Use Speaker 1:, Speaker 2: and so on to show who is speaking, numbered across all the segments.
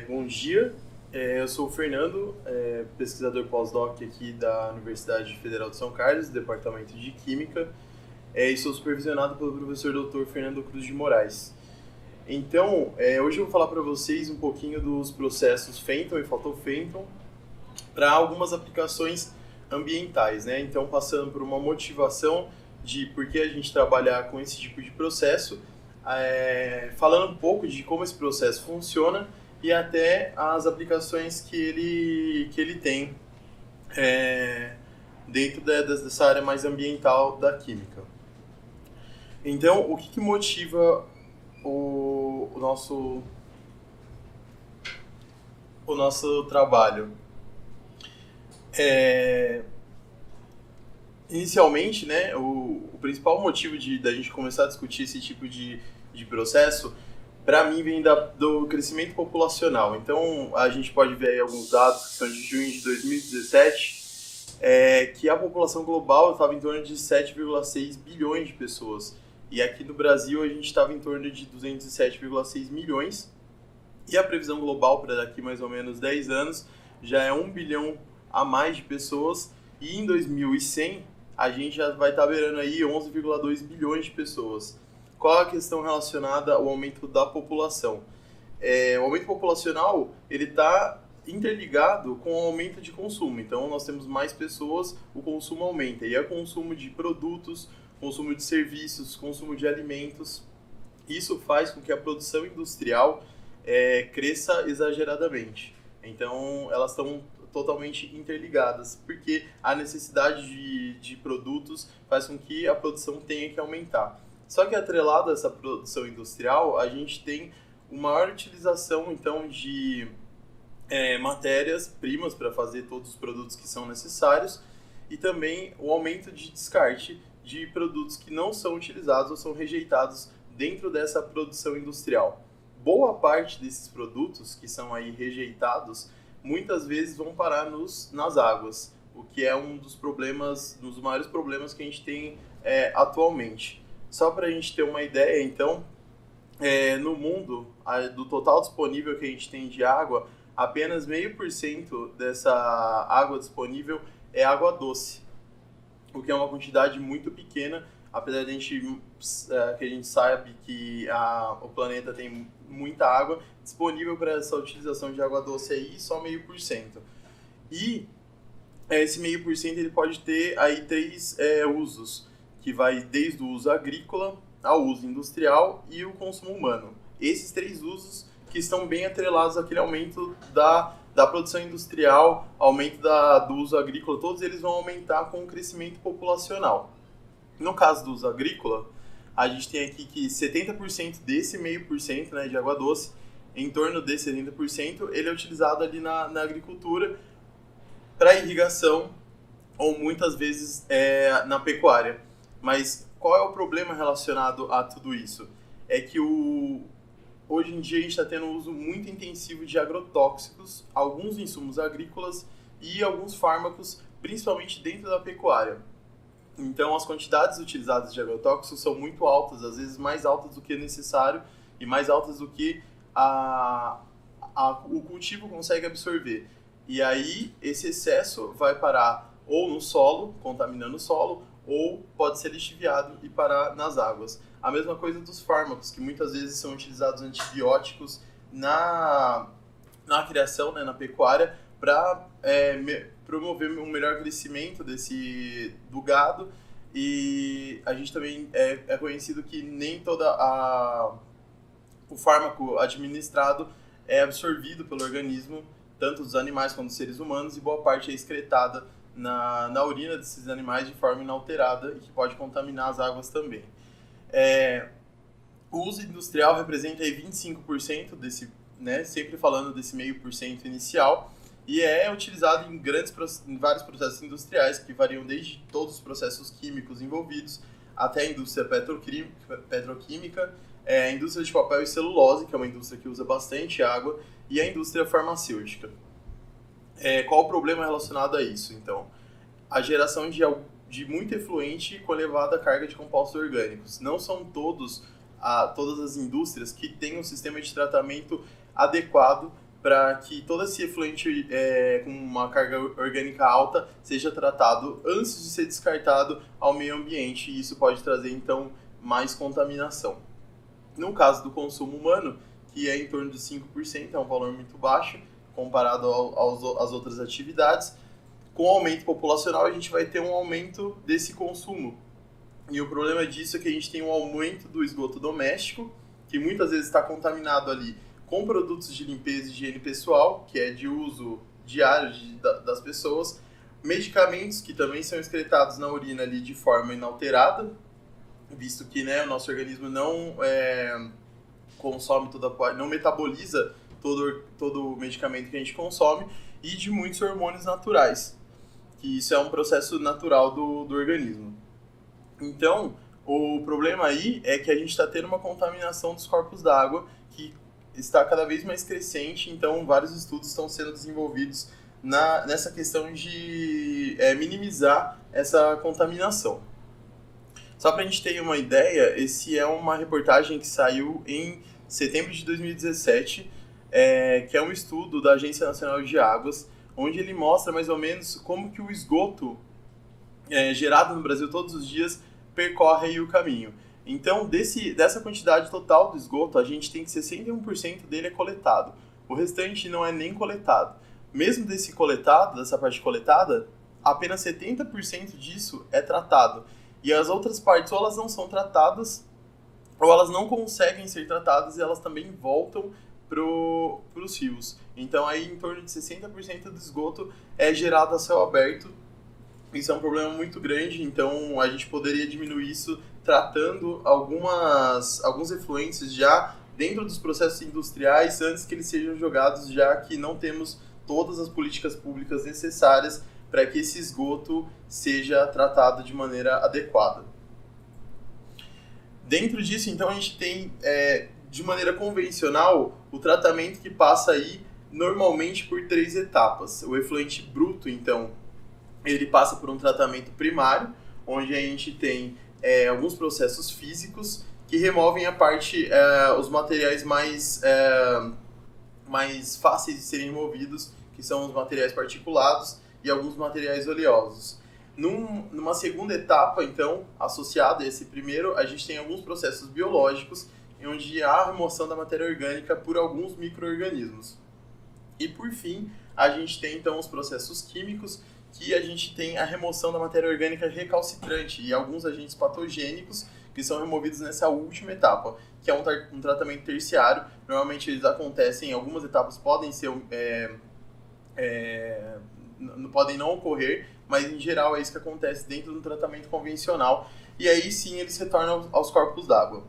Speaker 1: Bom dia, eu sou o Fernando, pesquisador pós-doc aqui da Universidade Federal de São Carlos, Departamento de Química, e sou supervisionado pelo professor Dr. Fernando Cruz de Moraes. Então, hoje eu vou falar para vocês um pouquinho dos processos Fenton e Photophenton para algumas aplicações ambientais, né? Então, passando por uma motivação de por que a gente trabalhar com esse tipo de processo, falando um pouco de como esse processo funciona e até as aplicações que ele tem dentro dessa área mais ambiental da química. Então, o que motiva o nosso trabalho? Inicialmente, né, o principal motivo da gente começar a discutir esse tipo de processo, para mim, vem do crescimento populacional. Então, a gente pode ver aí alguns dados que são de junho de 2017, que a população global estava em torno de 7,6 bilhões de pessoas. E aqui no Brasil, a gente estava em torno de 207,6 milhões. E a previsão global para daqui mais ou menos 10 anos já é 1 bilhão a mais de pessoas. E em 2100, a gente já vai estar beirando aí 11,2 bilhões de pessoas. Qual a questão relacionada ao aumento da população? O aumento populacional ele está interligado com o aumento de consumo. Então, nós temos mais pessoas, o consumo aumenta. E é o consumo de produtos, consumo de serviços, consumo de alimentos. Isso faz com que a produção industrial cresça exageradamente. Então, elas estão totalmente interligadas, porque a necessidade de produtos faz com que a produção tenha que aumentar. Só que atrelado a essa produção industrial, a gente tem uma maior utilização então de matérias-primas para fazer todos os produtos que são necessários e também o aumento de descarte de produtos que não são utilizados ou são rejeitados dentro dessa produção industrial. Boa parte desses produtos que são aí rejeitados muitas vezes vão parar nas águas, o que é um dos maiores problemas que a gente tem atualmente. Só para a gente ter uma ideia, então, no mundo, do total disponível que a gente tem de água, apenas 0,5% dessa água disponível é água doce, o que é uma quantidade muito pequena, apesar de que a gente sabe que o planeta tem muita água disponível para essa utilização de água doce aí, só 0,5%. E esse 0,5% ele pode ter aí três usos, que vai desde o uso agrícola ao uso industrial e o consumo humano. Esses três usos que estão bem atrelados àquele aumento da produção industrial, aumento do uso agrícola, todos eles vão aumentar com o crescimento populacional. No caso do uso agrícola, a gente tem aqui que 70% desse 0,5%, né, de água doce, em torno desse 70%, ele é utilizado ali na agricultura para irrigação ou muitas vezes na pecuária. Mas qual é o problema relacionado a tudo isso? É que hoje em dia a gente está tendo um uso muito intensivo de agrotóxicos, alguns insumos agrícolas e alguns fármacos, principalmente dentro da pecuária. Então, as quantidades utilizadas de agrotóxicos são muito altas, às vezes mais altas do que é necessário e mais altas do que o cultivo consegue absorver. E aí, esse excesso vai parar ou no solo, contaminando o solo, ou pode ser lixiviado e parar nas águas. A mesma coisa dos fármacos, que muitas vezes são utilizados antibióticos na criação, né, na pecuária, para promover um melhor crescimento do gado. E a gente também é conhecido que nem o fármaco administrado é absorvido pelo organismo, tanto dos animais quanto dos seres humanos, e boa parte é excretada na urina desses animais de forma inalterada e que pode contaminar as águas também. O uso industrial representa aí 25% desse, né, sempre falando desse 0,5% inicial, e é utilizado em vários processos industriais que variam desde todos os processos químicos envolvidos até a indústria petroquímica, a indústria de papel e celulose, que é uma indústria que usa bastante água, e a indústria farmacêutica. Qual o problema relacionado a isso, então? A geração de muito efluente com elevada carga de compostos orgânicos. Não são todas as indústrias que têm um sistema de tratamento adequado para que todo esse efluente com uma carga orgânica alta seja tratado antes de ser descartado ao meio ambiente, e isso pode trazer, então, mais contaminação. No caso do consumo humano, que é em torno de 5%, é um valor muito baixo comparado às outras atividades, com o aumento populacional a gente vai ter um aumento desse consumo. E o problema disso é que a gente tem um aumento do esgoto doméstico, que muitas vezes está contaminado ali com produtos de limpeza e higiene pessoal, que é de uso diário das pessoas, medicamentos que também são excretados na urina ali de forma inalterada, visto que, né, o nosso organismo não consome não metaboliza todo o medicamento que a gente consome, e de muitos hormônios naturais, que isso é um processo natural do organismo. Então, o problema aí é que a gente está tendo uma contaminação dos corpos d'água que está cada vez mais crescente, então vários estudos estão sendo desenvolvidos nessa questão de minimizar essa contaminação. Só para a gente ter uma ideia, esse é uma reportagem que saiu em setembro de 2017, que é um estudo da Agência Nacional de Águas, onde ele mostra mais ou menos como que o esgoto gerado no Brasil todos os dias percorre aí o caminho. Então, dessa quantidade total do esgoto, a gente tem que 61% dele é coletado. O restante não é nem coletado. Mesmo dessa parte coletada, apenas 70% disso é tratado. E as outras partes, ou elas não são tratadas, ou elas não conseguem ser tratadas e elas também voltam para os rios. Então, aí em torno de 60% do esgoto é gerado a céu aberto. Isso é um problema muito grande, então a gente poderia diminuir isso tratando alguns efluentes já dentro dos processos industriais antes que eles sejam jogados, já que não temos todas as políticas públicas necessárias para que esse esgoto seja tratado de maneira adequada. Dentro disso, então, a gente tem, de maneira convencional, o tratamento que passa aí normalmente por 3 etapas. O efluente bruto, então, ele passa por um tratamento primário, onde a gente tem alguns processos físicos que removem os materiais mais fáceis de serem removidos, que são os materiais particulados e alguns materiais oleosos. Numa segunda etapa, então, associada a esse primeiro, a gente tem alguns processos biológicos, onde há a remoção da matéria orgânica por alguns micro-organismos. E, por fim, a gente tem, então, os processos químicos, que a gente tem a remoção da matéria orgânica recalcitrante e alguns agentes patogênicos que são removidos nessa última etapa, que é um tratamento terciário. Normalmente eles acontecem, algumas etapas podem podem não ocorrer, mas em geral é isso que acontece dentro do tratamento convencional, e aí sim eles retornam aos corpos d'água.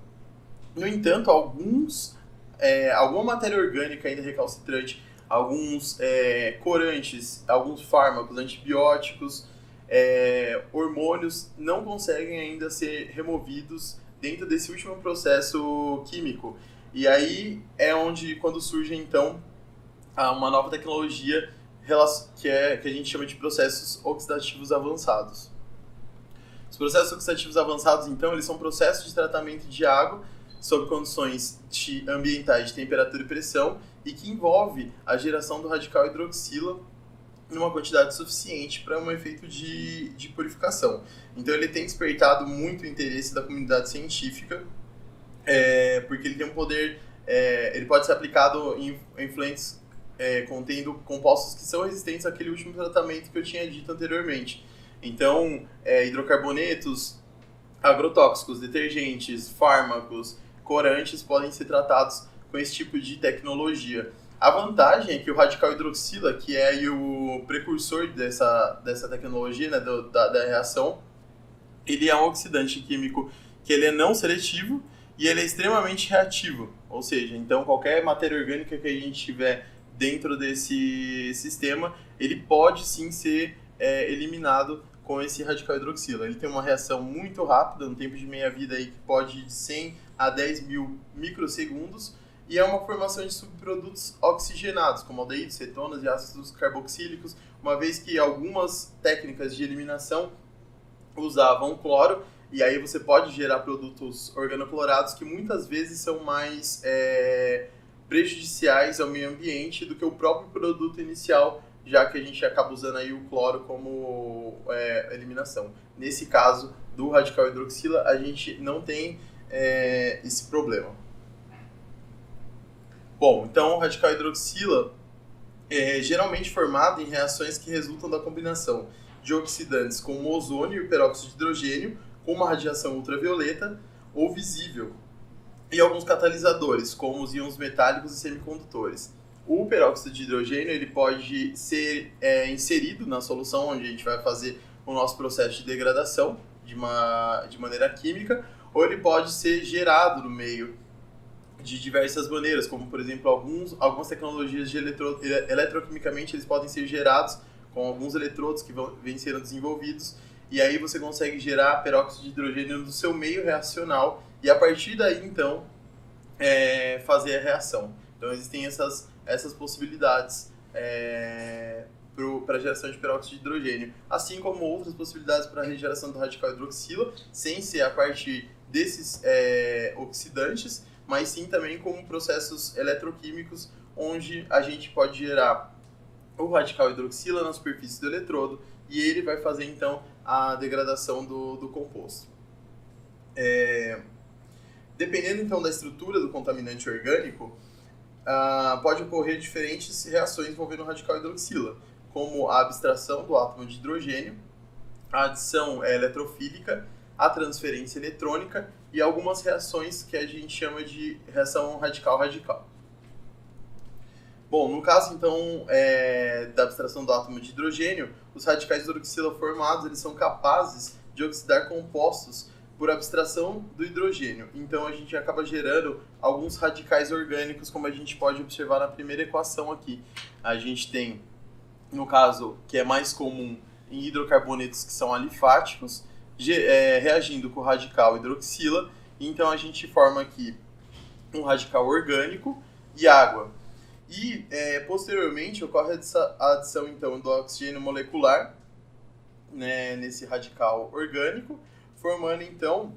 Speaker 1: No entanto, alguma matéria orgânica ainda recalcitrante, alguns corantes, alguns fármacos, antibióticos, hormônios não conseguem ainda ser removidos dentro desse último processo químico. E aí é onde, quando surge então uma nova tecnologia que a gente chama de processos oxidativos avançados. Os processos oxidativos avançados, então, eles são processos de tratamento de água sob condições ambientais de temperatura e pressão e que envolve a geração do radical hidroxila numa quantidade suficiente para um efeito de purificação. Então ele tem despertado muito o interesse da comunidade científica, porque ele tem um poder, ele pode ser aplicado em efluentes contendo compostos que são resistentes àquele último tratamento que eu tinha dito anteriormente. Então, hidrocarbonetos, agrotóxicos, detergentes, fármacos, corantes podem ser tratados com esse tipo de tecnologia. A vantagem é que o radical hidroxila, que é aí o precursor dessa tecnologia, né, da reação, ele é um oxidante químico que ele é não seletivo e ele é extremamente reativo. Ou seja, então qualquer matéria orgânica que a gente tiver dentro desse sistema, ele pode sim ser eliminado com esse radical hidroxila. Ele tem uma reação muito rápida, no tempo de meia-vida aí, que pode ir de 100 a 10 mil microsegundos, e é uma formação de subprodutos oxigenados, como aldeídos, cetonas e ácidos carboxílicos, uma vez que algumas técnicas de eliminação usavam cloro, e aí você pode gerar produtos organoclorados que muitas vezes são mais prejudiciais ao meio ambiente do que o próprio produto inicial, já que a gente acaba usando aí o cloro como eliminação. Nesse caso do radical hidroxila, a gente não tem esse problema. Bom, então o radical hidroxila é geralmente formado em reações que resultam da combinação de oxidantes como o ozônio e o peróxido de hidrogênio com uma radiação ultravioleta ou visível, e alguns catalisadores, como os íons metálicos e semicondutores. O peróxido de hidrogênio ele pode ser inserido na solução onde a gente vai fazer o nosso processo de degradação de maneira química, ou ele pode ser gerado no meio de diversas maneiras, como por exemplo algumas tecnologias de eletroquimicamente eles podem ser gerados com alguns eletrodos que vêm sendo desenvolvidos, e aí você consegue gerar peróxido de hidrogênio no seu meio reacional e a partir daí então fazer a reação. Então existem essas possibilidades para a geração de peróxido de hidrogênio, assim como outras possibilidades para a regeneração do radical hidroxila, sem ser a partir desses oxidantes, mas sim também com processos eletroquímicos, onde a gente pode gerar o radical hidroxila na superfície do eletrodo e ele vai fazer então a degradação do composto. Dependendo então da estrutura do contaminante orgânico, pode ocorrer diferentes reações envolvendo o radical hidroxila, como a abstração do átomo de hidrogênio, a adição eletrofílica, a transferência eletrônica e algumas reações que a gente chama de reação radical-radical. Bom, no caso então da abstração do átomo de hidrogênio, os radicais hidroxila formados eles são capazes de oxidar compostos por abstração do hidrogênio. Então a gente acaba gerando alguns radicais orgânicos, como a gente pode observar na primeira equação aqui. A gente tem, no caso, que é mais comum em hidrocarbonetos que são alifáticos, reagindo com o radical hidroxila. Então a gente forma aqui um radical orgânico e água. E posteriormente ocorre a adição então do oxigênio molecular, né, nesse radical orgânico, formando então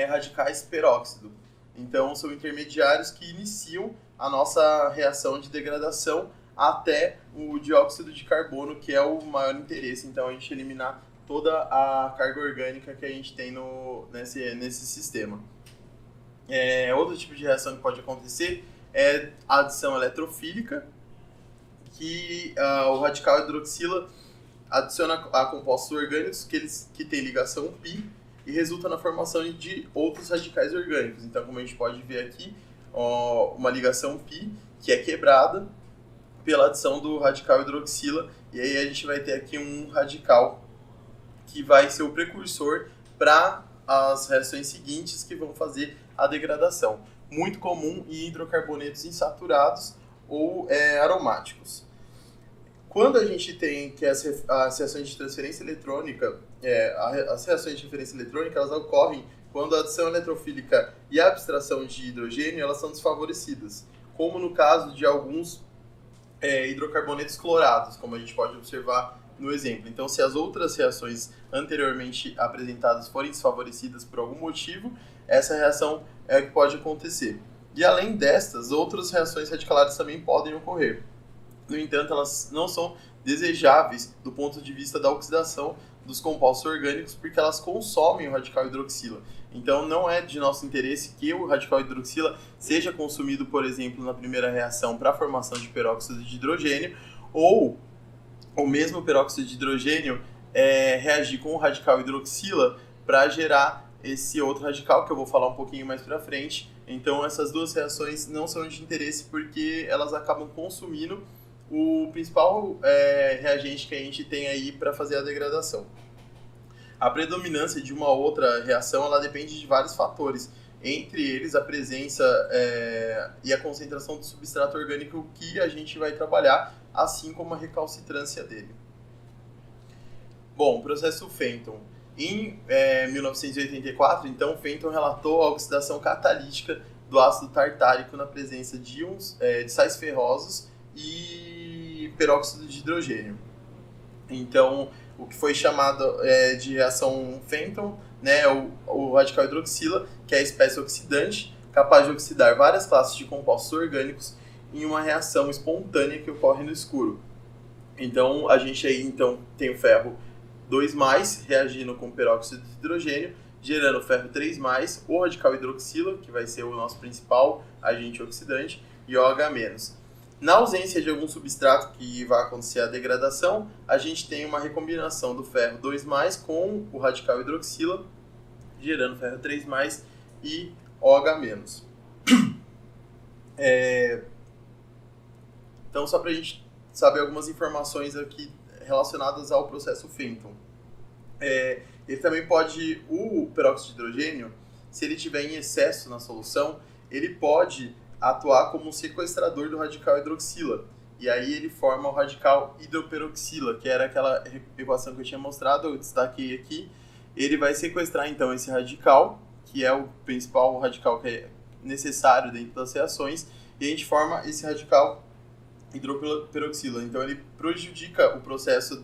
Speaker 1: radicais peróxido. Então são intermediários que iniciam a nossa reação de degradação até o dióxido de carbono, que é o maior interesse, então a gente eliminar toda a carga orgânica que a gente tem nesse sistema. Outro tipo de reação que pode acontecer é a adição eletrofílica, que o radical hidroxila adiciona a compostos orgânicos que têm ligação π e resulta na formação de outros radicais orgânicos. Então, como a gente pode ver aqui, uma ligação π que é quebrada pela adição do radical hidroxila, e aí a gente vai ter aqui um radical que vai ser o precursor para as reações seguintes que vão fazer a degradação. Muito comum em hidrocarbonetos insaturados ou aromáticos. Quando a gente tem que as reações de transferência eletrônica, as reações de transferência eletrônica, elas ocorrem quando a adição eletrofílica e a abstração de hidrogênio elas são desfavorecidas, como no caso de alguns hidrocarbonetos clorados, como a gente pode observar no exemplo. Então, se as outras reações anteriormente apresentadas forem desfavorecidas por algum motivo, essa reação é o que pode acontecer. E além destas, outras reações radicalares também podem ocorrer. No entanto, elas não são desejáveis do ponto de vista da oxidação dos compostos orgânicos, porque elas consomem o radical hidroxila. Então, não é de nosso interesse que o radical hidroxila seja consumido, por exemplo, na primeira reação para a formação de peróxido de hidrogênio, ou o mesmo peróxido de hidrogênio reagir com o radical hidroxila para gerar esse outro radical, que eu vou falar um pouquinho mais para frente. Então, essas duas reações não são de interesse porque elas acabam consumindo o principal reagente que a gente tem aí para fazer a degradação. A predominância de uma outra reação ela depende de vários fatores, entre eles a presença e a concentração do substrato orgânico que a gente vai trabalhar, assim como a recalcitrância dele. Bom, o processo Fenton. Em 1984, então, Fenton relatou a oxidação catalítica do ácido tartárico na presença de íons de sais ferrosos e peróxido de hidrogênio. Então, o que foi chamado de reação Fenton, né, o radical hidroxila, que é a espécie oxidante, capaz de oxidar várias classes de compostos orgânicos em uma reação espontânea que ocorre no escuro. Então, a gente aí tem o ferro 2+, reagindo com peróxido de hidrogênio, gerando o ferro 3+, o radical hidroxila, que vai ser o nosso principal agente oxidante, e OH-. Na ausência de algum substrato que vai acontecer a degradação, a gente tem uma recombinação do ferro 2+, com o radical hidroxila, gerando ferro 3+, e OH-. Então, só para a gente saber algumas informações aqui relacionadas ao processo Fenton. Ele também pode, o peróxido de hidrogênio, se ele tiver em excesso na solução, ele pode atuar como um sequestrador do radical hidroxila. E aí ele forma o radical hidroperoxila, que era aquela equação que eu tinha mostrado, eu destaquei aqui. Ele vai sequestrar então esse radical, que é o principal radical que é necessário dentro das reações, e a gente forma esse radical hidroperoxila. Então ele prejudica o processo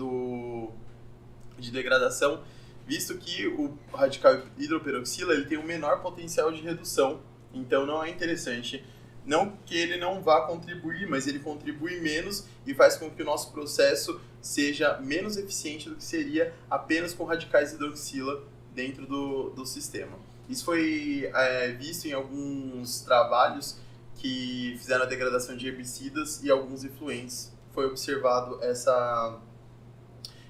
Speaker 1: de degradação, visto que o radical hidroperoxila ele tem um menor potencial de redução. Então não é interessante. Não que ele não vá contribuir, mas ele contribui menos e faz com que o nosso processo seja menos eficiente do que seria apenas com radicais hidroxila dentro do sistema. Isso foi visto em alguns trabalhos que fizeram a degradação de herbicidas e alguns efluentes. Foi observado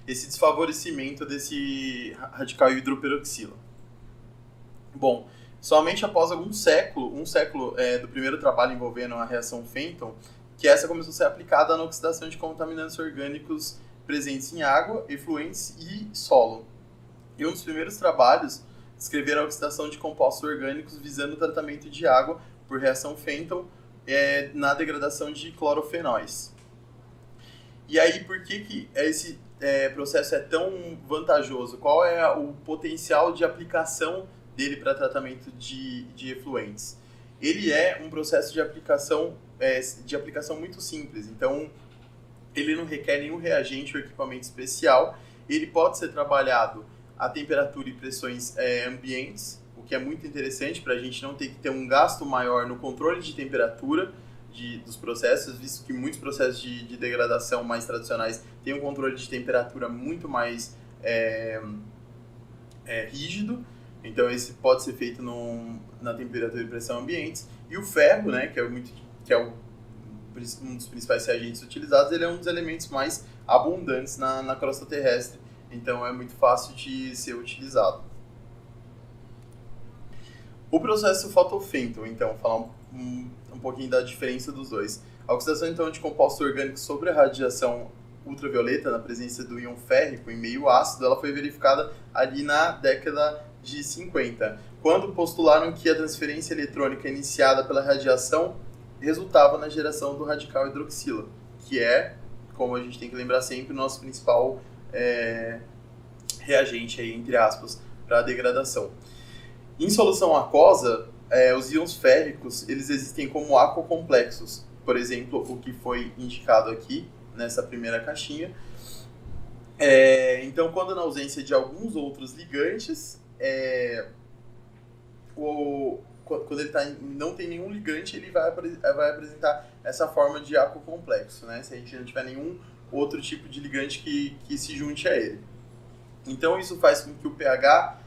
Speaker 1: esse desfavorecimento desse radical hidroperoxila. Bom, somente após um século do primeiro trabalho envolvendo a reação Fenton, que essa começou a ser aplicada na oxidação de contaminantes orgânicos presentes em água, efluentes e solo. E um dos primeiros trabalhos descreveram a oxidação de compostos orgânicos visando o tratamento de água por reação Fenton na degradação de clorofenóis. E aí, por que esse processo é tão vantajoso? Qual é o potencial de aplicação dele para tratamento de efluentes? Ele é um processo de aplicação muito simples, então ele não requer nenhum reagente ou equipamento especial. Ele pode ser trabalhado a temperatura e pressões ambientes, o que é muito interessante para a gente não ter que ter um gasto maior no controle de temperatura dos processos, visto que muitos processos de degradação mais tradicionais têm um controle de temperatura muito mais rígido. Então esse pode ser feito na temperatura e pressão ambientes. E o ferro, né, que é um dos principais reagentes utilizados, ele é um dos elementos mais abundantes na crosta terrestre. Então é muito fácil de ser utilizado. O processo Fenton, então, falar um pouquinho da diferença dos dois. A oxidação então de compostos orgânicos sobre a radiação ultravioleta na presença do íon férrico em meio ácido, ela foi verificada ali na década de 50, quando postularam que a transferência eletrônica iniciada pela radiação resultava na geração do radical hidroxila, que é, como a gente tem que lembrar sempre, o nosso principal reagente, aí, entre aspas, para a degradação. Em solução aquosa, os íons férricos eles existem como aquocomplexos, por exemplo, o que foi indicado aqui nessa primeira caixinha. Então, quando na ausência de alguns outros ligantes, quando ele não tem nenhum ligante, ele vai apresentar essa forma de aquocomplexo, né? Se a gente não tiver nenhum outro tipo de ligante que se junte a ele. Então, isso faz com que o pH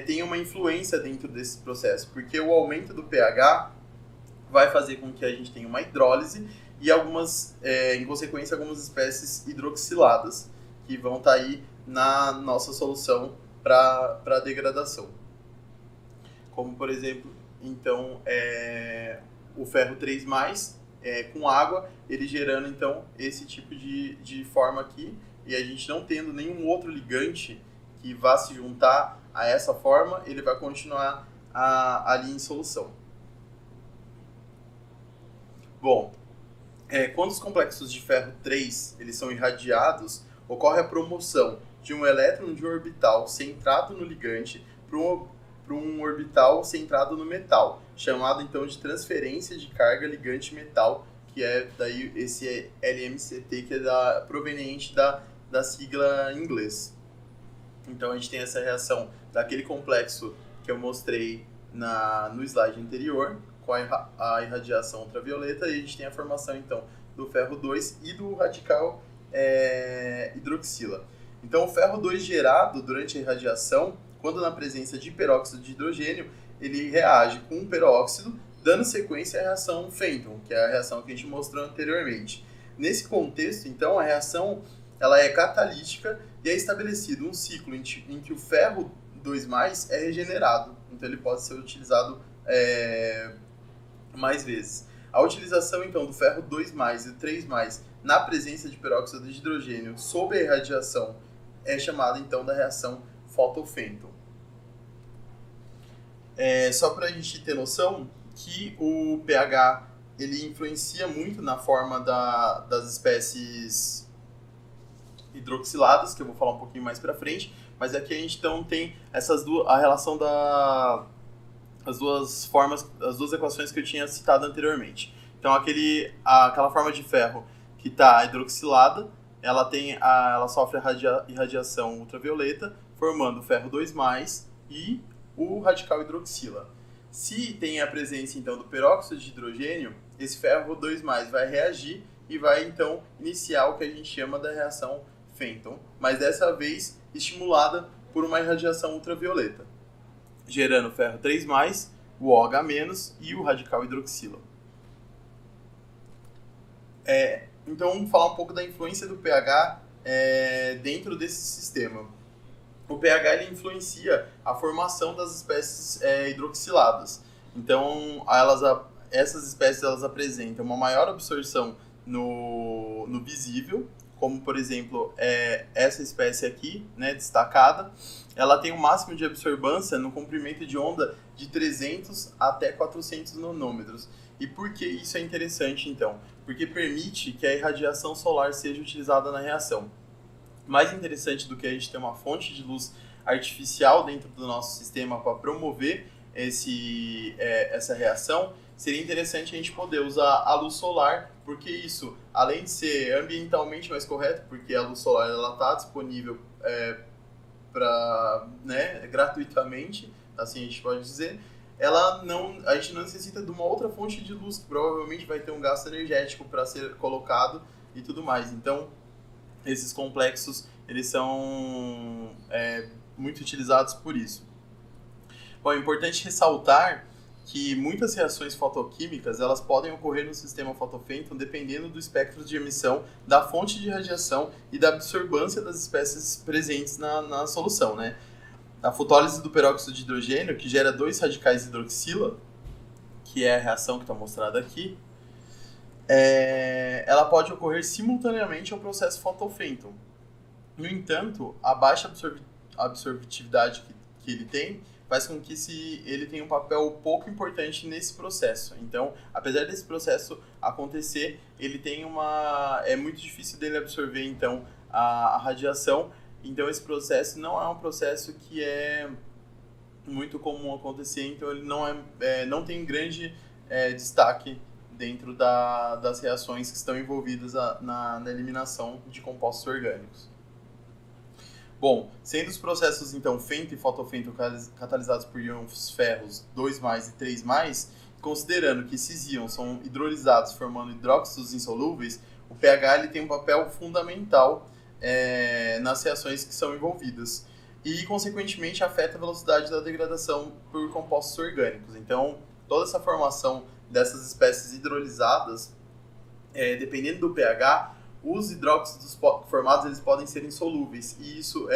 Speaker 1: tenha uma influência dentro desse processo, porque o aumento do pH vai fazer com que a gente tenha uma hidrólise e em consequência, algumas espécies hidroxiladas que vão estar aí na nossa solução para degradação. Como, por exemplo, então, o ferro 3+, com água, ele gerando, então, esse tipo de forma aqui, e a gente não tendo nenhum outro ligante que vá se juntar a essa forma, ele vai continuar ali em solução. Bom, quando os complexos de ferro 3 eles são irradiados, ocorre a promoção de um elétron de um orbital centrado no ligante para um orbital centrado no metal, chamado então de transferência de carga ligante-metal, que é daí esse LMCT, que é proveniente da sigla em inglês. Então a gente tem essa reação daquele complexo que eu mostrei no slide anterior, com a irradiação ultravioleta, e a gente tem a formação, então, do ferro 2 e do radical hidroxila. Então, o ferro 2 gerado durante a irradiação, quando na presença de peróxido de hidrogênio, ele reage com um peróxido, dando sequência à reação Fenton, que é a reação que a gente mostrou anteriormente. Nesse contexto, então, a reação ela é catalítica e é estabelecido um ciclo em que o ferro 2+, é regenerado. Então, ele pode ser utilizado mais vezes. A utilização, então, do ferro 2+, e 3+, na presença de peróxido de hidrogênio sob a irradiação é chamada, então, da reação Photo-Fenton. Só para a gente ter noção que o pH ele influencia muito na forma das espécies hidroxiladas, que eu vou falar um pouquinho mais para frente, mas aqui a gente então tem a relação as duas equações que eu tinha citado anteriormente. Então aquela forma de ferro que está hidroxilada, ela sofre a irradiação ultravioleta, formando o ferro 2+, e o radical hidroxila. Se tem a presença então do peróxido de hidrogênio, esse ferro 2+, vai reagir e vai então iniciar o que a gente chama da reação Fenton, mas dessa vez estimulada por uma irradiação ultravioleta, gerando o ferro 3+, o OH- e o radical hidroxila. Então, vamos falar um pouco da influência do pH dentro desse sistema. O pH ele influencia a formação das espécies hidroxiladas. Então, essas espécies elas apresentam uma maior absorção no visível, como, por exemplo, essa espécie aqui, né, destacada. Ela tem um máximo de absorvância no comprimento de onda de 300 até 400 nanômetros. E por que isso é interessante, então? Porque permite que a irradiação solar seja utilizada na reação. Mais interessante do que a gente ter uma fonte de luz artificial dentro do nosso sistema para promover essa reação, seria interessante a gente poder usar a luz solar, porque isso, além de ser ambientalmente mais correto, porque a luz solar está disponível gratuitamente, assim a gente pode dizer, a gente não necessita de uma outra fonte de luz, que provavelmente vai ter um gasto energético para ser colocado e tudo mais. Então, esses complexos, eles são muito utilizados por isso. Bom, é importante ressaltar que muitas reações fotoquímicas elas podem ocorrer no sistema fotofêton dependendo do espectro de emissão da fonte de radiação e da absorvância das espécies presentes na solução, né? A fotólise do peróxido de hidrogênio, que gera 2 radicais hidroxila, que é a reação que está mostrada aqui, ela pode ocorrer simultaneamente ao processo fotofêton. No entanto, a baixa absorvitividade que ele tem faz com que ele tenha um papel pouco importante nesse processo. Então, apesar desse processo acontecer, ele tem é muito difícil dele absorver então a radiação. Então, esse processo não é um processo que é muito comum acontecer, então ele não tem grande destaque dentro das reações que estão envolvidas na eliminação de compostos orgânicos. Bom, sendo os processos então fento e fotofento catalisados por íons ferros 2+ e 3+, considerando que esses íons são hidrolisados formando hidróxidos insolúveis, o pH ele tem um papel fundamental nas reações que são envolvidas e, consequentemente, afeta a velocidade da degradação por compostos orgânicos. Então, toda essa formação dessas espécies hidrolisadas, dependendo do pH, os hidróxidos formados eles podem ser insolúveis e isso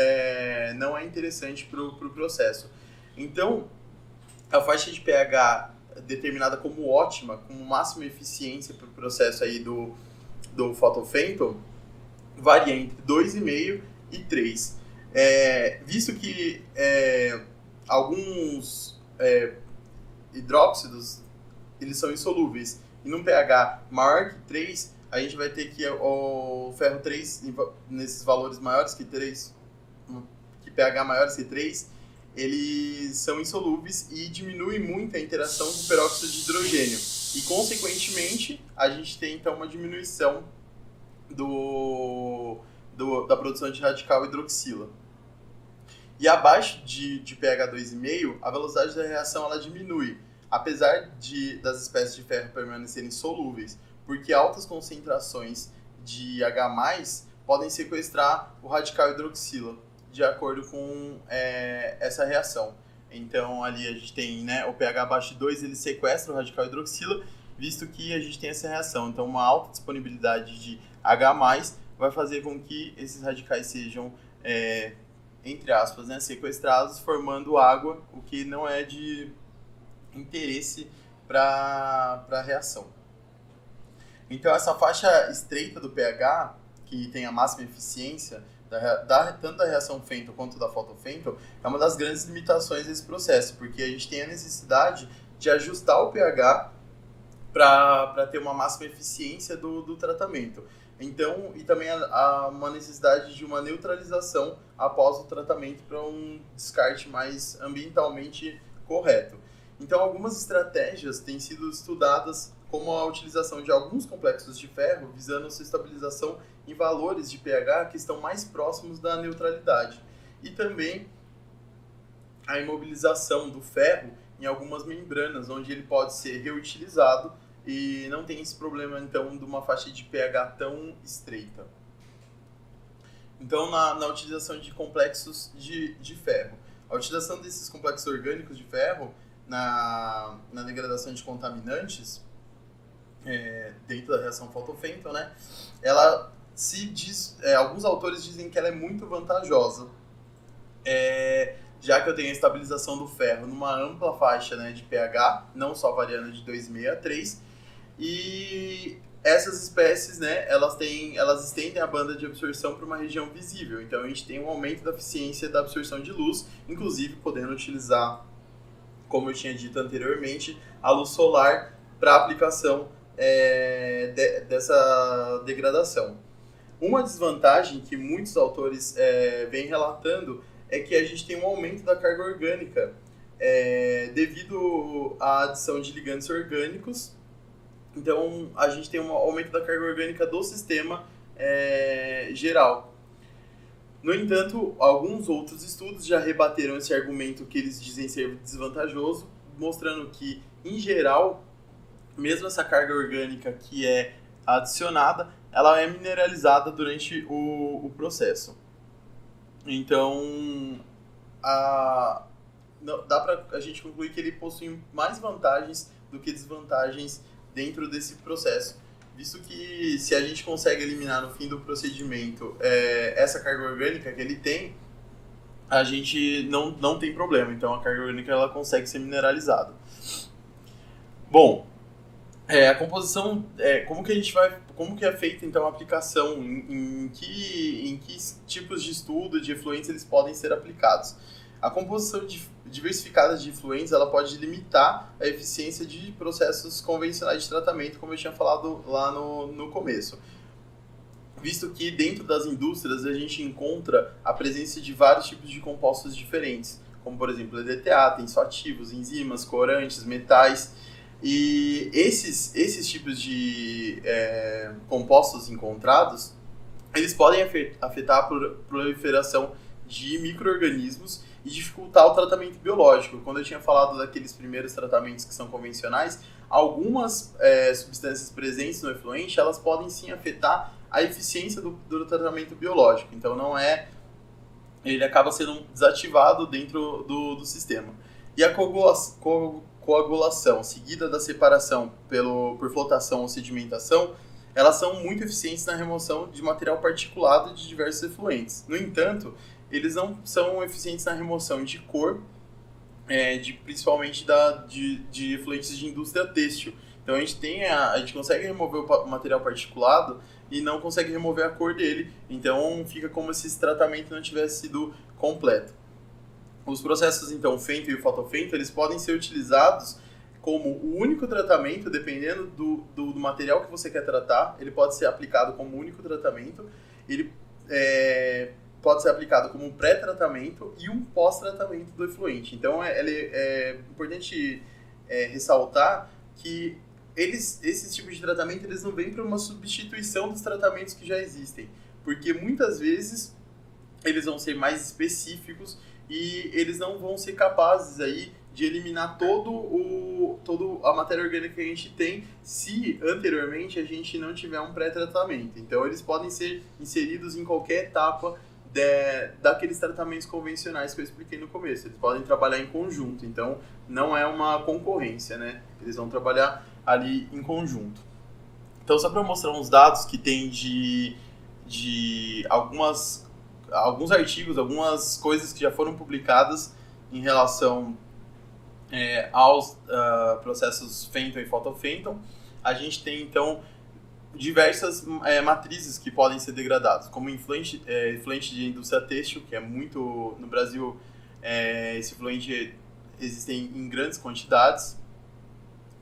Speaker 1: não é interessante para o processo. Então, a faixa de pH determinada como ótima, como máxima eficiência para o processo aí do fotofêton, varia entre 2,5 e 3. Visto que alguns hidróxidos eles são insolúveis e num pH maior que 3, a gente vai ter que o ferro 3, nesses valores maiores que 3, que pH maiores que 3, eles são insolúveis e diminui muito a interação com o peróxido de hidrogênio. E, consequentemente, a gente tem então uma diminuição da produção de radical hidroxila. E abaixo de pH 2,5, a velocidade da reação ela diminui, apesar das espécies de ferro permanecerem solúveis, porque altas concentrações de H+, podem sequestrar o radical hidroxila, de acordo com essa reação. Então, ali a gente tem, né, o pH abaixo de 2, ele sequestra o radical hidroxila, visto que a gente tem essa reação. Então, uma alta disponibilidade de H+, vai fazer com que esses radicais sejam, entre aspas, né, sequestrados, formando água, o que não é de interesse para a reação. Então, essa faixa estreita do pH, que tem a máxima eficiência, tanto da reação Fenton quanto da fotofenton, é uma das grandes limitações desse processo, porque a gente tem a necessidade de ajustar o pH para ter uma máxima eficiência do tratamento. Então, e também há uma necessidade de uma neutralização após o tratamento para um descarte mais ambientalmente correto. Então, algumas estratégias têm sido estudadas, como a utilização de alguns complexos de ferro, visando sua estabilização em valores de pH que estão mais próximos da neutralidade. E também a imobilização do ferro em algumas membranas, onde ele pode ser reutilizado e não tem esse problema, então, de uma faixa de pH tão estreita. Então, na utilização de complexos de ferro. A utilização desses complexos orgânicos de ferro na degradação de contaminantes, dentro da reação fotofenton, né, ela se diz, alguns autores dizem que ela é muito vantajosa, já que eu tenho a estabilização do ferro numa ampla faixa, né, de pH, não só variando de 2,6 a 3, e essas espécies, né, elas estendem a banda de absorção para uma região visível, então a gente tem um aumento da eficiência da absorção de luz, inclusive podendo utilizar, como eu tinha dito anteriormente, a luz solar para aplicação dessa degradação. Uma desvantagem que muitos autores vêm relatando é que a gente tem um aumento da carga orgânica devido à adição de ligantes orgânicos. Então, a gente tem um aumento da carga orgânica do sistema geral. No entanto, alguns outros estudos já rebateram esse argumento que eles dizem ser desvantajoso, mostrando que, em geral, mesmo essa carga orgânica que é adicionada, ela é mineralizada durante o processo. Então, dá para a gente concluir que ele possui mais vantagens do que desvantagens dentro desse processo, visto que se a gente consegue eliminar no fim do procedimento essa carga orgânica que ele tem, a gente não tem problema. Então, a carga orgânica ela consegue ser mineralizada. Bom, a composição, como que é feita então a aplicação, em que tipos de estudo, de efluentes eles podem ser aplicados. A composição diversificada de efluentes ela pode limitar a eficiência de processos convencionais de tratamento, como eu tinha falado lá no começo. Visto que dentro das indústrias a gente encontra a presença de vários tipos de compostos diferentes, como por exemplo EDTA, tensoativos, enzimas, corantes, metais. E esses tipos de compostos encontrados, eles podem afetar a proliferação de micro-organismos e dificultar o tratamento biológico. Quando eu tinha falado daqueles primeiros tratamentos que são convencionais, algumas substâncias presentes no efluente, elas podem sim afetar a eficiência do tratamento biológico. Então ele acaba sendo desativado dentro do sistema. E a coagulação, seguida da separação por flotação ou sedimentação, elas são muito eficientes na remoção de material particulado de diversos efluentes. No entanto, eles não são eficientes na remoção de cor, principalmente de efluentes de indústria têxtil. Então a gente consegue remover o material particulado e não consegue remover a cor dele. Então fica como se esse tratamento não tivesse sido completo. Os processos, então, Fenton e fotofenton, eles podem ser utilizados como o único tratamento, dependendo do material que você quer tratar. Ele pode ser aplicado como único tratamento, ele pode ser aplicado como um pré-tratamento e um pós-tratamento do efluente. Então, é importante ressaltar que esses tipos de tratamento eles não vêm para uma substituição dos tratamentos que já existem, porque muitas vezes eles vão ser mais específicos e eles não vão ser capazes aí de eliminar toda a matéria orgânica que a gente tem se anteriormente a gente não tiver um pré-tratamento. Então eles podem ser inseridos em qualquer etapa daqueles tratamentos convencionais que eu expliquei no começo. Eles podem trabalhar em conjunto, então não é uma concorrência, né? Eles vão trabalhar ali em conjunto. Então, só para mostrar uns dados que tem de alguns artigos, algumas coisas que já foram publicadas em relação aos processos Fenton e Photophenton, a gente tem, então, diversas matrizes que podem ser degradadas, como efluente de indústria têxtil, que é muito, no Brasil, esse efluente existem em grandes quantidades.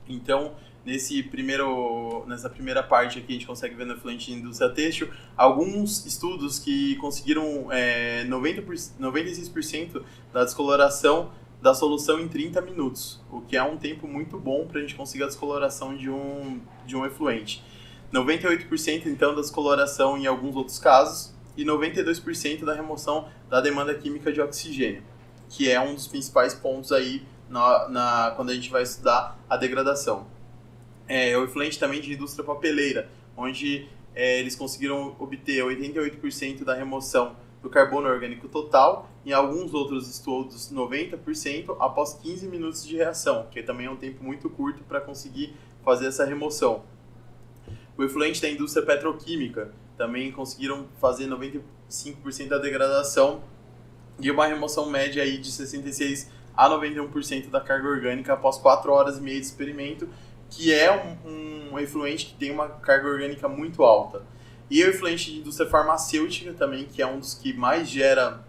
Speaker 1: Então, nessa primeira parte aqui, a gente consegue ver no efluente de indústria têxtil alguns estudos que conseguiram 96% da descoloração da solução em 30 minutos, o que é um tempo muito bom para a gente conseguir a descoloração de um efluente. 98% então da descoloração em alguns outros casos e 92% da remoção da demanda química de oxigênio, que é um dos principais pontos aí quando a gente vai estudar a degradação. O efluente também de indústria papeleira, onde eles conseguiram obter 88% da remoção do carbono orgânico total, em alguns outros estudos 90% após 15 minutos de reação, que também é um tempo muito curto para conseguir fazer essa remoção. O efluente da indústria petroquímica também conseguiram fazer 95% da degradação e uma remoção média aí de 66% a 91% da carga orgânica após 4 horas e meia de experimento, que é um efluente que tem uma carga orgânica muito alta. E o efluente de indústria farmacêutica também, que é um dos que mais gera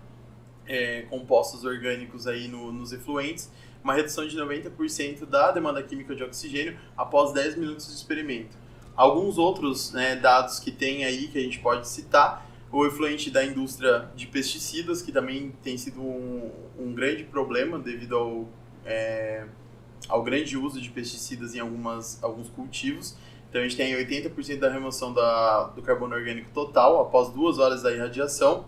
Speaker 1: compostos orgânicos aí nos efluentes, uma redução de 90% da demanda química de oxigênio após 10 minutos de experimento. Alguns outros dados que tem aí que a gente pode citar, o efluente da indústria de pesticidas, que também tem sido um grande problema devido ao grande uso de pesticidas em alguns cultivos. Então a gente tem 80% da remoção do carbono orgânico total após 2 horas da irradiação.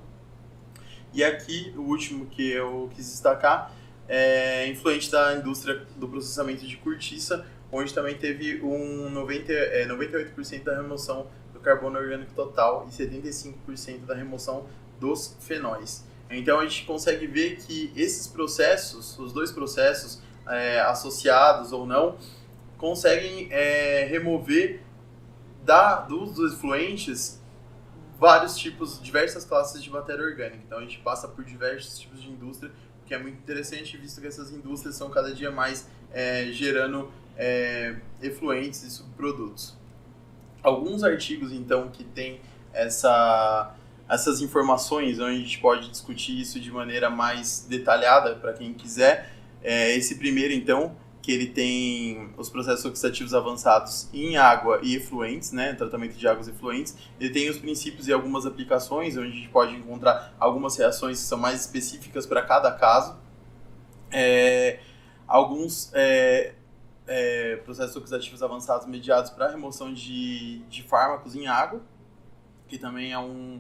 Speaker 1: E aqui, o último que eu quis destacar é influente da indústria do processamento de cortiça, onde também teve 98% da remoção do carbono orgânico total e 75% da remoção dos fenóis. Então a gente consegue ver que esses processos, os dois processos associados ou não, conseguem remover dos efluentes diversas classes de matéria orgânica. Então a gente passa por diversos tipos de indústria, que é muito interessante, visto que essas indústrias são cada dia mais gerando efluentes e subprodutos. Alguns artigos, então, que tem essas informações, onde a gente pode discutir isso de maneira mais detalhada para quem quiser. Esse primeiro, então, que ele tem os processos oxidativos avançados em água e efluentes, né, tratamento de águas e efluentes. Ele tem os princípios e algumas aplicações, onde a gente pode encontrar algumas reações que são mais específicas para cada caso. Alguns processos oxidativos avançados mediados para a remoção de fármacos em água, que também é um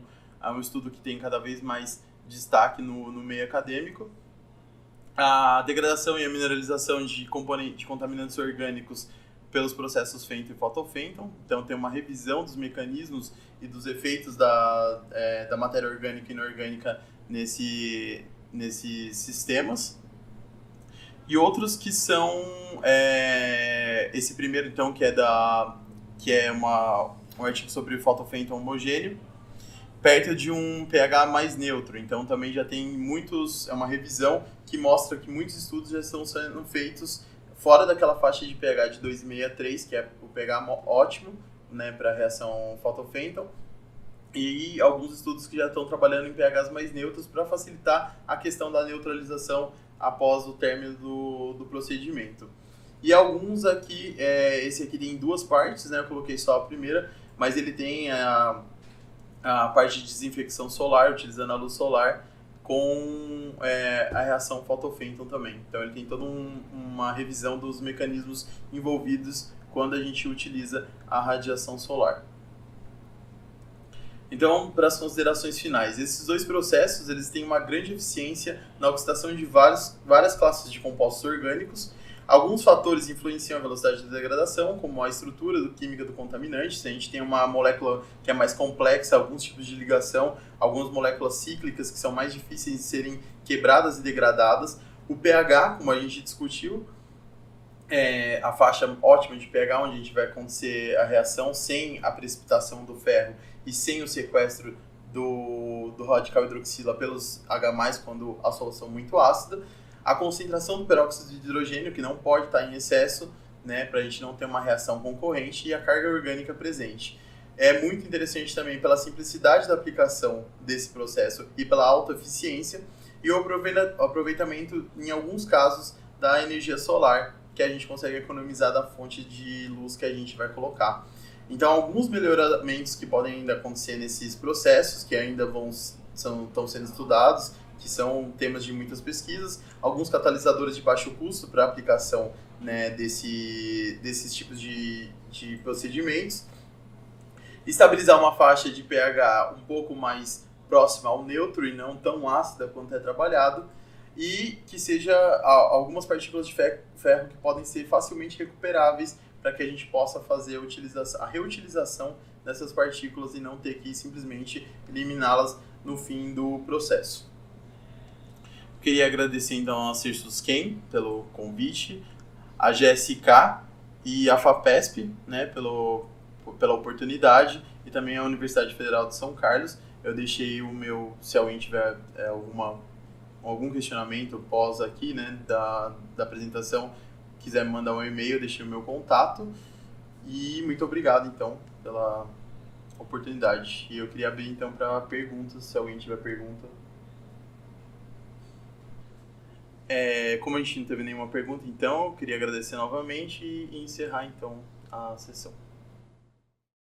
Speaker 1: estudo que tem cada vez mais destaque no meio acadêmico. A degradação e a mineralização de contaminantes orgânicos pelos processos Fenton e Photophenton. Então tem uma revisão dos mecanismos e dos efeitos da matéria orgânica e inorgânica nesses sistemas. E outros que são esse primeiro, então, que é um artigo sobre o Photophenton homogêneo, perto de um pH mais neutro. Então também já tem é uma revisão que mostra que muitos estudos já estão sendo feitos fora daquela faixa de pH de 2,5 a 3, que é o pH ótimo, né, para a reação Photophenton, e alguns estudos que já estão trabalhando em pHs mais neutros para facilitar a questão da neutralização após o término do procedimento. E alguns aqui, esse aqui tem 2 partes, né, eu coloquei só a primeira, mas ele tem a parte de desinfecção solar, utilizando a luz solar, com a reação Photophenton também. Então ele tem toda uma revisão dos mecanismos envolvidos quando a gente utiliza a radiação solar. Então, para as considerações finais, esses dois processos eles têm uma grande eficiência na oxidação de várias classes de compostos orgânicos. Alguns fatores influenciam a velocidade de degradação, como a estrutura química do contaminante. Se a gente tem uma molécula que é mais complexa, alguns tipos de ligação, algumas moléculas cíclicas que são mais difíceis de serem quebradas e degradadas. O pH, como a gente discutiu, a faixa ótima de pH, onde a gente vai acontecer a reação sem a precipitação do ferro e sem o sequestro do radical hidroxila pelos H+, quando a solução é muito ácida. A concentração do peróxido de hidrogênio, que não pode estar em excesso, né, para a gente não ter uma reação concorrente, e a carga orgânica presente. É muito interessante também pela simplicidade da aplicação desse processo e pela alta eficiência, e o aproveitamento, em alguns casos, da energia solar, que a gente consegue economizar da fonte de luz que a gente vai colocar. Então, alguns melhoramentos que podem ainda acontecer nesses processos, que ainda estão sendo estudados, que são temas de muitas pesquisas, alguns catalisadores de baixo custo para aplicação, né, desses tipos de procedimentos, estabilizar uma faixa de pH um pouco mais próxima ao neutro e não tão ácida quanto é trabalhado, e que seja algumas partículas de ferro que podem ser facilmente recuperáveis para que a gente possa fazer a reutilização dessas partículas e não ter que simplesmente eliminá-las no fim do processo. Queria agradecer então a Cirssusquem pelo convite, a GSK e a FAPESP, né, pela oportunidade, e também a Universidade Federal de São Carlos. Eu deixei o meu, se alguém tiver algum questionamento pós aqui, né, da apresentação, quiser me mandar um e-mail, eu deixei o meu contato. E muito obrigado então pela oportunidade. E eu queria abrir então para perguntas, se alguém tiver pergunta. Como a gente não teve nenhuma pergunta, então eu queria agradecer novamente e encerrar então a sessão.